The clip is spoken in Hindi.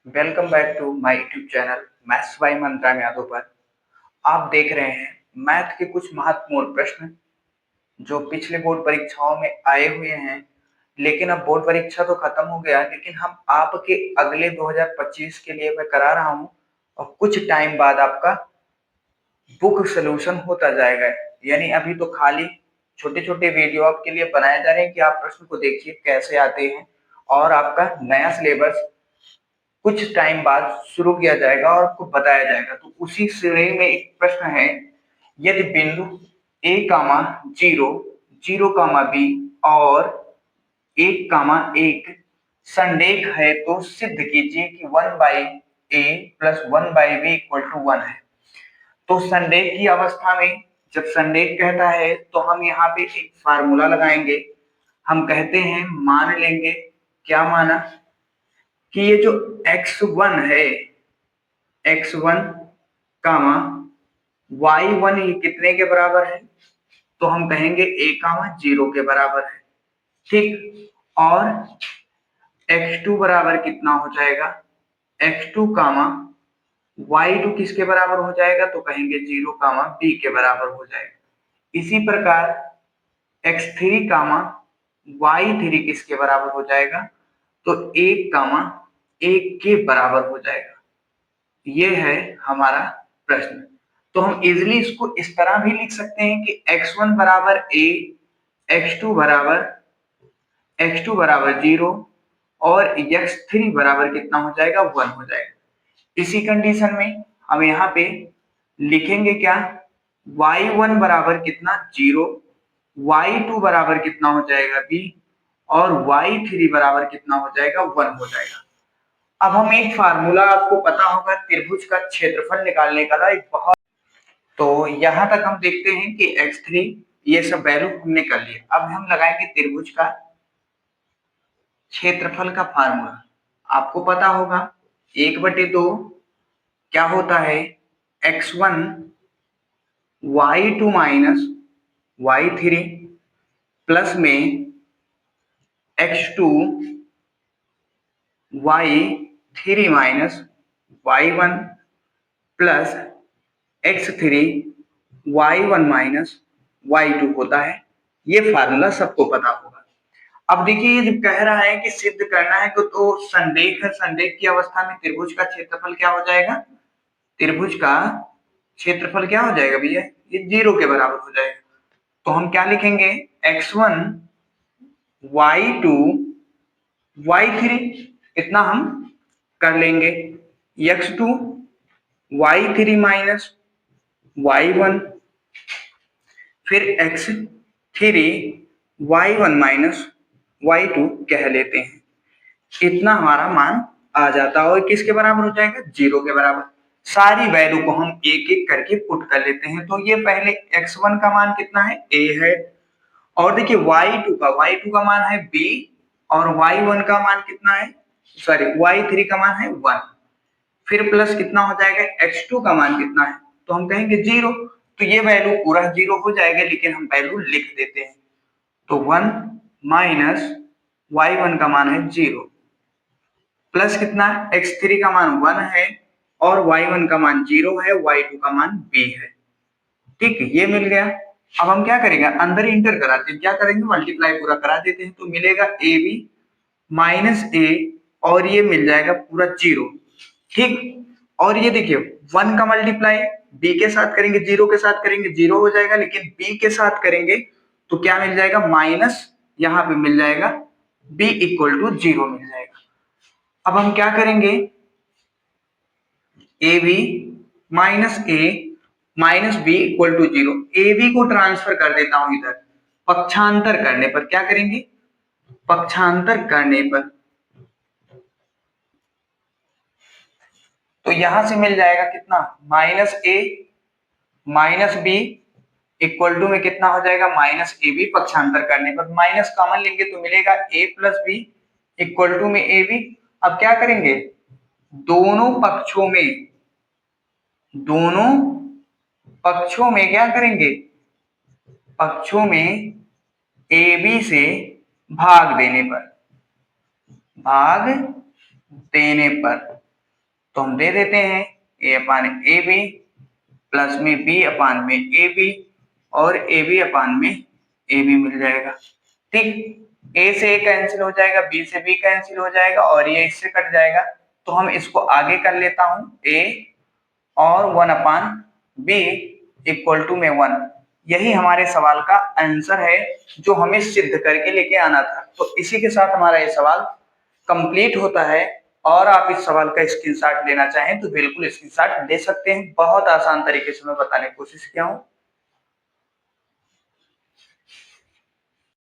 Welcome back to my YouTube channel maths by Mantra Yadav पर। आप देख रहे हैं मैथ के कुछ महत्वपूर्ण प्रश्न जो पिछले बोर्ड परीक्षाओं में आए हुए हैं। लेकिन अब बोर्ड परीक्षा तो खत्म हो गया, लेकिन हम आपके अगले 2025 के लिए मैं करा रहा हूं और कुछ टाइम बाद आपका बुक सोल्यूशन होता जाएगा। यानी अभी तो खाली छोटे छोटे वीडियो आपके लिए बनाए जा रहे हैं कि आप प्रश्न को देखिए कैसे आते हैं, और आपका नया सिलेबस कुछ टाइम बाद शुरू किया जाएगा और आपको बताया जाएगा। तो उसी श्रेणी में एक प्रश्न है, यदि बिंदु A comma zero, zero comma B और एक कामा एक संरेख है तो सिद्ध कीजिए कि 1/a plus 1/b equal to 1 है। तो संरेख की अवस्था में जब संरेख कहता है तो हम यहाँ पे एक फार्मूला लगाएंगे। हम कहते हैं, मान लेंगे, क्या माना कि ये जो x1 है, x1 कामा y1 ये कितने के बराबर है, तो हम कहेंगे a कामा 0 के बराबर है। ठीक, और x2 बराबर कितना हो जाएगा, x2 कामा y2 किसके बराबर हो जाएगा, तो कहेंगे 0 कामा b के बराबर हो जाएगा। इसी प्रकार x3 कामा y3 किसके बराबर हो जाएगा, तो 1 कामा 1 के बराबर हो जाएगा। ये है हमारा प्रश्न। तो हम इजिली इसको इस तरह भी लिख सकते हैं कि x1 बराबर a, x2 बराबर 0 और x3 बराबर कितना हो जाएगा, 1 हो जाएगा। इसी कंडीशन में हम यहाँ पे लिखेंगे क्या, y1 बराबर कितना 0, y2 बराबर कितना हो जाएगा b और y3 बराबर कितना हो जाएगा, 1 हो जाएगा। अब हम एक फार्मूला, आपको पता होगा, त्रिभुज का क्षेत्रफल निकालने का एक बहुत, तो यहां तक हम देखते हैं कि x3 ये सब वैल्यू हमने कर लिया। अब हम लगाएंगे त्रिभुज का क्षेत्रफल का फार्मूला। आपको पता होगा 1/2 क्या होता है, x1 y2 minus y3 plus में x2 y3 minus y1 plus x3 y1 minus y2 होता है। ये फार्मूला सबको पता होगा। अब देखिए, ये जब कह रहा है कि सिद्ध करना है तो संरेख है, संरेख की अवस्था में त्रिभुज का क्षेत्रफल क्या हो जाएगा, त्रिभुज का क्षेत्रफल क्या हो जाएगा भैया, ये 0 के बराबर हो जाएगा। तो हम क्या लिखेंगे, x1 y2 y3 इतना हम कर लेंगे, x2 y3 माइनस y1 फिर x3 y1 माइनस y2 कह लेते हैं। इतना हमारा मान आ जाता है और किसके बराबर हो जाएगा, 0 के बराबर। सारी वैल्यू को हम एक एक करके पुट कर लेते हैं। तो ये पहले x1 का मान कितना है, a है, और देखिए y2 का मान है b और y1 का मान कितना है, सॉरी y3 का मान है 1, फिर प्लस कितना हो जाएगा, x2 का मान कितना है, तो हम कहेंगे 0। तो ये वैल्यू पूरा 0 हो जाएगा, लेकिन हम वैल्यू लिख देते हैं। तो 1 माइनस y1 का मान है 0 प्लस कितना, x3 का मान 1 है और y1 का मान 0 है, y2 का मान b है। ठीक है, ये मिल गया। अब हम क्या करेंगे, अंदर इंटर कराते हैं, क्या करेंगे, मल्टीप्लाई पूरा करा देते हैं। तो मिलेगा ए बी माइनस ए और ये मिल जाएगा पूरा 0। ठीक, और ये देखिए 1 का मल्टीप्लाई b के साथ करेंगे, 0 के साथ करेंगे 0 हो जाएगा, लेकिन b के साथ करेंगे तो क्या मिल जाएगा, माइनस, यहाँ पे मिल जाएगा b इक्वल टू 0 मिल जाएगा। अब हम क्या करेंगे, A B minus A minus B equal to 0, A B को ट्रांसफर कर देता हूं इधर, पक्षांतर करने पर क्या करेंगे, पक्षांतर करने पर तो यहां से मिल जाएगा कितना, minus A minus B equal to में कितना हो जाएगा, माइनस ए बी, पक्षांतर करने पर माइनस कॉमन लेंगे तो मिलेगा ए प्लस बी इक्वल टू में ए बी। अब क्या करेंगे, दोनों पक्षों में, दोनों पक्षों में क्या करेंगे, पक्षों में ए बी से भाग देने पर, भाग देने पर तो हम दे देते हैं a upon A B plus में b अपान में ए बी और ए बी अपान में ए बी मिल जाएगा। ठीक, a से a कैंसिल हो जाएगा, b से b कैंसिल हो जाएगा और ये इससे कट जाएगा। तो हम इसको आगे कर लेता हूं a और 1 अपान b इक्वल टू में 1। यही हमारे सवाल का आंसर है जो हमें सिद्ध करके लेके आना था। तो इसी के साथ हमारा ये सवाल कंप्लीट होता है। और आप इस सवाल का स्क्रीनशॉट लेना चाहें तो बिल्कुल स्क्रीनशॉट ले सकते हैं। बहुत आसान तरीके से मैं बताने की कोशिश किया हूं।